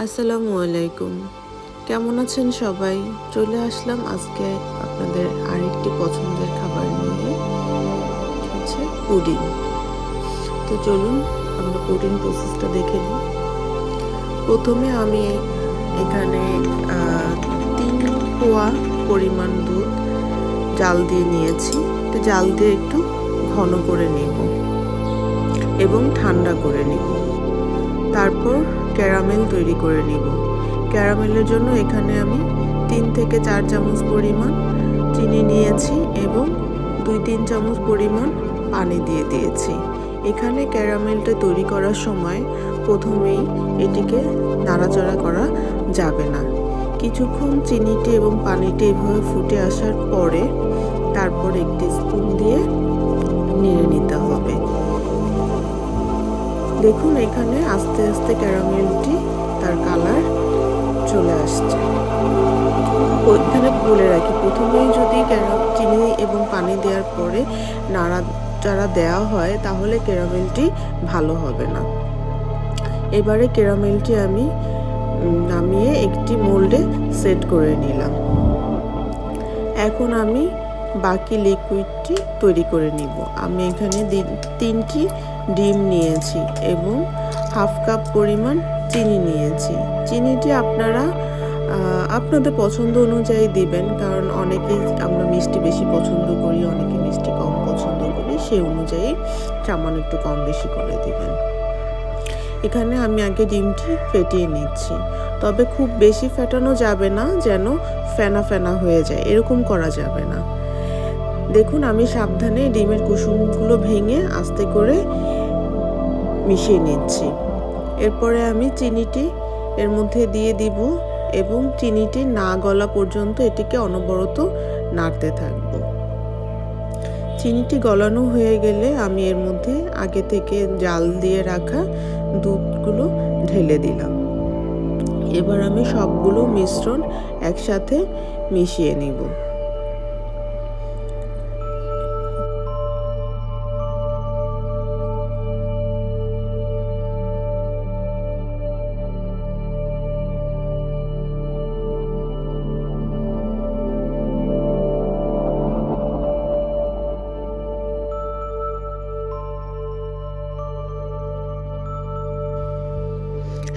আসসালামু আলাইকুম। কেমন আছেন সবাই? চলে আসলাম আজকে আপনাদের আরেকটি পছন্দের খাবার নিয়ে, হচ্ছে পুডিং। তো চলুন আমরা পুডিং প্রসেসটা দেখে নিই। প্রথমে আমি এখানে 3 পোয়া পরিমাণ দুধ জাল দিয়ে নিয়েছি। তো জাল দিয়ে একটু ঘন করে নেব এবং ঠান্ডা করে নেব। তারপর ক্যারামেল তৈরি করে নিব। ক্যারামেলের জন্য এখানে আমি 3 থেকে 4 চামচ পরিমাণ চিনি নিয়েছি এবং 2-3 চামচ পরিমাণ পানি দিয়ে দিয়েছি। এখানে ক্যারামেলটা তৈরি করার সময় প্রথমেই এটিকে নাড়াচাড়া করা যাবে না। কিছুক্ষণ চিনিটি এবং পানিটি এভাবে ফুটে আসার পরে তারপর একটি স্পুন দিয়ে নেড়ে নিতে হবে। দেখুন এখানে আস্তে আস্তে ক্যারামেলটি তার কালার চলে আসছে। ওইখানে বলে রাখি, প্রথমেই যদি চিনি এবং পানি দেওয়ার পরে নাড়াচাড়া দেওয়া হয় তাহলে ক্যারামেলটি ভালো হবে না। এবারে ক্যারামেলটি আমি নামিয়ে একটি মোল্ডে সেট করে নিলাম। এখন আমি বাকি লিকুইডটি তৈরি করে নিব। আমি এখানে 3টি ডিম নিয়েছি এবং হাফ কাপ পরিমাণ চিনি নিয়েছি। চিনিটি আপনারা আপনাদের পছন্দ অনুযায়ী দিবেন, কারণ অনেকেই আমরা মিষ্টি বেশি পছন্দ করি, অনেকে মিষ্টি কম পছন্দ করি, সেই অনুযায়ী সামান্য একটু কম বেশি করে দিবেন। এখানে আমি আগে ডিমটি ফেটিয়ে নিচ্ছি, তবে খুব বেশি ফেটানো যাবে না, যেন ফেনা ফেনা হয়ে যায়, এরকম করা যাবে না। দেখুন আমি সাবধানে ডিমের কুসুমগুলো ভেঙে আস্তে করে মিশিয়ে নিচ্ছি। এরপরে আমি চিনিটি এর মধ্যে দিয়ে দিব এবং চিনিটি না গলা পর্যন্ত এটিকে অনবরত নাড়তে থাকব। চিনিটি গলানো হয়ে গেলে আমি এর মধ্যে আগে থেকে জাল দিয়ে রাখা দুধগুলো ঢেলে দিলাম। এবার আমি সবগুলো মিশ্রণ একসাথে মিশিয়ে নিব।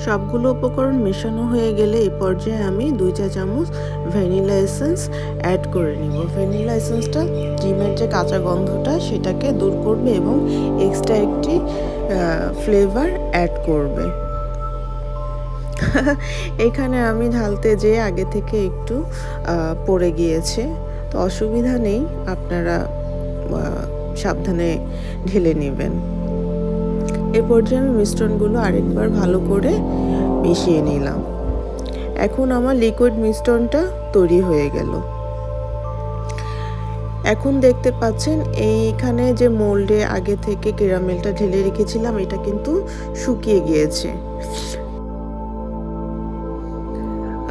সবগুলো উপকরণ মেশানো হয়ে গেলে এই পর্যায়ে আমি 2 চা চামচ ভ্যানিলা এসেন্স অ্যাড করে নিব। ভ্যানিলা এসেন্সটা ডিমের যে কাঁচা গন্ধটা সেটাকে দূর করবে এবং এক্সট্রা একটি ফ্লেভার অ্যাড করবে। এখানে আমি ঢালতে যেয়ে আগে থেকে একটু পড়ে গিয়েছে, তো অসুবিধা নেই, আপনারা সাবধানে ঢেলে নেবেন। এ পর্যায়ে আমি মিশ্রণগুলো আরেকবার ভালো করে মিশিয়ে নিলাম। এখন আমার লিকুইড মিশ্রণটা তৈরি হয়ে গেল। এখন দেখতে পাচ্ছেন এইখানে যে মোল্ডে আগে থেকে ক্যারামেলটা ঢেলে রেখেছিলাম এটা কিন্তু শুকিয়ে গিয়েছে।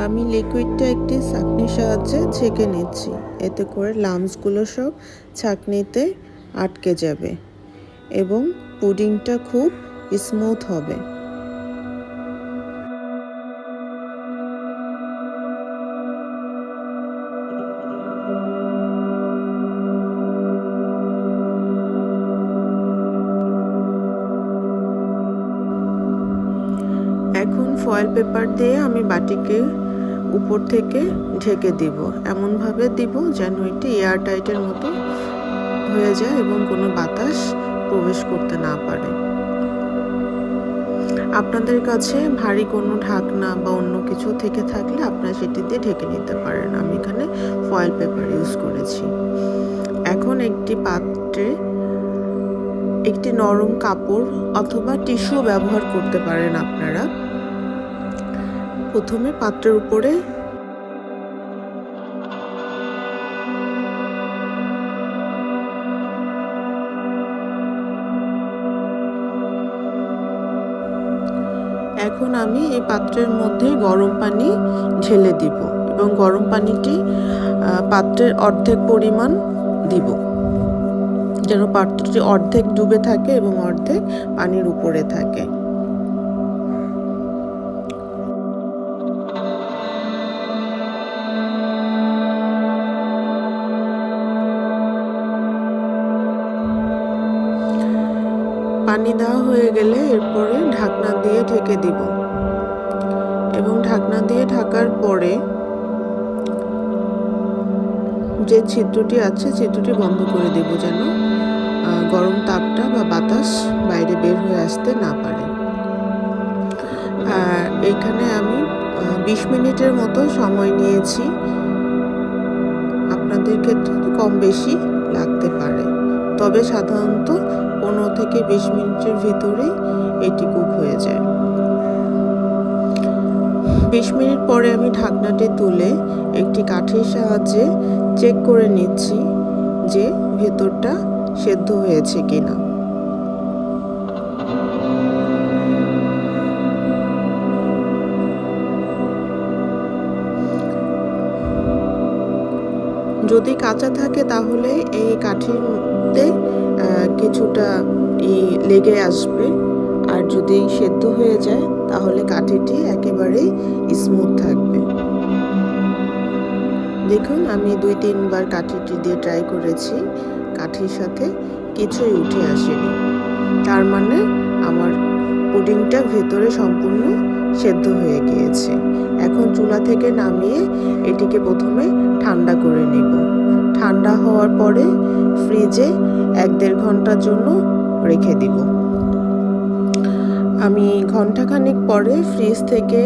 আমি লিকুইডটা একটি ছাঁকনির সাহায্যে ছেঁকে নিচ্ছি, এতে করে লাম্পসগুলো সব ছাঁকনিতে আটকে যাবে এবং পুডিংটা খুব স্মুথ হবে। এখন ফয়েল পেপার দিয়ে আমি বাটিকে উপর থেকে ঢেকে দিব, এমনভাবে দিব যেন এটি এয়ার টাইটের মতো হয়ে যায় এবং কোনো বাতাস প্রবেশ করতে না পারে। আপনাদের কাছে ভারী কোনো ঢাকনা বা অন্য কিছু থেকে থাকলে আপনারা সেটি দিয়ে ঢেকে নিতে পারেন। আমি এখানে ফয়েল পেপার ইউজ করেছি। এখন একটি পাত্রে একটি নরম কাপড় অথবা টিস্যু ব্যবহার করতে পারেন আপনারা। প্রথমে পাত্রের উপরে এখন আমি এই পাত্রের মধ্যে গরম পানি ঢেলে দিব এবং গরম পানিটি পাত্রের অর্ধেক পরিমাণ দিব, যেন পাত্রটি অর্ধেক ডুবে থাকে এবং অর্ধেক পানির উপরে থাকে। পানি দেওয়া হয়ে গেলে এরপরে ঢাকনা দিয়ে ঢেকে দিব এবং ঢাকনা দিয়ে ঢাকার পরে যে ছিদ্রটি আছে ছিদ্রটি বন্ধ করে দেব যেন গরম তাপটা বা বাতাস বাইরে বের হয়ে আসতে না পারে। আর এখানে আমি 20 মিনিটের মতো সময় নিয়েছি, আপনাদের ক্ষেত্রে কম বেশি লাগতে পারে, তবে সাধারণত 15 থেকে 20 মিনিটের ভিতরেই এটি কুক হয়ে যায়। 20 মিনিট পরে আমি ঢাকনাটি তুলে একটি কাঠির সাহায্যে চেক করে নিচ্ছি যে ভেতরটা সেদ্ধ হয়েছে কিনা। যদি কাঁচা থাকে তাহলে এই কাঠিতে কিছুটা লেগে আসবে, আর যদি সেদ্ধ হয়ে যায় তাহলে কাঠিটি একেবারেই স্মুথ থাকবে। দেখুন আমি 2-3 বার কাঠিটি দিয়ে ট্রাই করেছি, কাঠির সাথে কিছুই উঠে আসেনি, তার মানে আমার পুডিংটা ভেতরে সম্পূর্ণ সেদ্ধ হয়ে গিয়েছে। এখন চুলা থেকে নামিয়ে এটিকে প্রথমে ঠান্ডা করে নেব। ঠান্ডা হওয়ার পরে ফ্রিজে 1-1.5 ঘন্টার জন্য রেখে দিব। আমি ঘন্টাখানেক পরে ফ্রিজ থেকে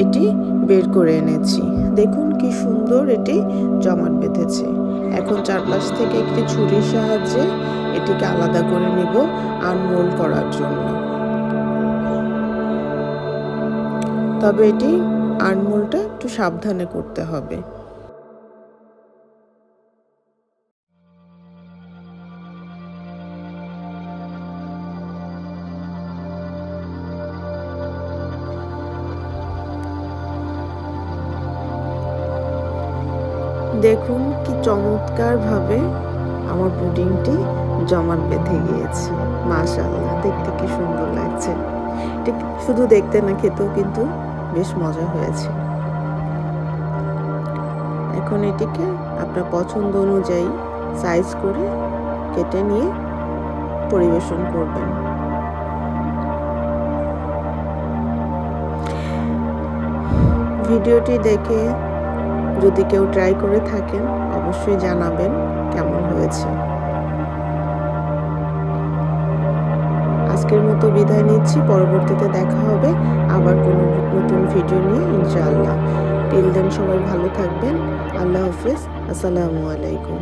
এটি বের করে এনেছি। দেখুন কি সুন্দর এটি জমাট বেঁধেছে। এখন চারপাশ থেকে একটি ছুরির সাহায্যে এটিকে আলাদা করে নিব আনমোল্ড করার জন্য। তবে এটি আনমোলটা একটু সাবধানে করতে হবে। দেখুন কি চমৎকারভাবে আমার পুডিংটি জমাট বেঁধে গিয়েছে। মাশাআল্লাহ, দেখতে কি সুন্দর লাগছে। ঠিক শুধু দেখতে না, খেতেও কিন্তু বেশ মজা হয়েছে। এখন এটিকে আপনার পছন্দ অনুযায়ী সাইজ করে কেটে নিয়ে পরিবেশন করবেন। ভিডিওটি দেখে যদি কেউ ট্রাই করে থাকেন অবশ্যই জানাবেন কেমন হয়েছে। আজকের মতো বিদায় নিচ্ছি, পরবর্তীতে দেখা হবে আবার কোনো নতুন ভিডিও নিয়ে ইনশাআল্লাহ। টিল দেন সবাই ভালো থাকবেন। আল্লাহ হাফেজ। আসসালামু আলাইকুম।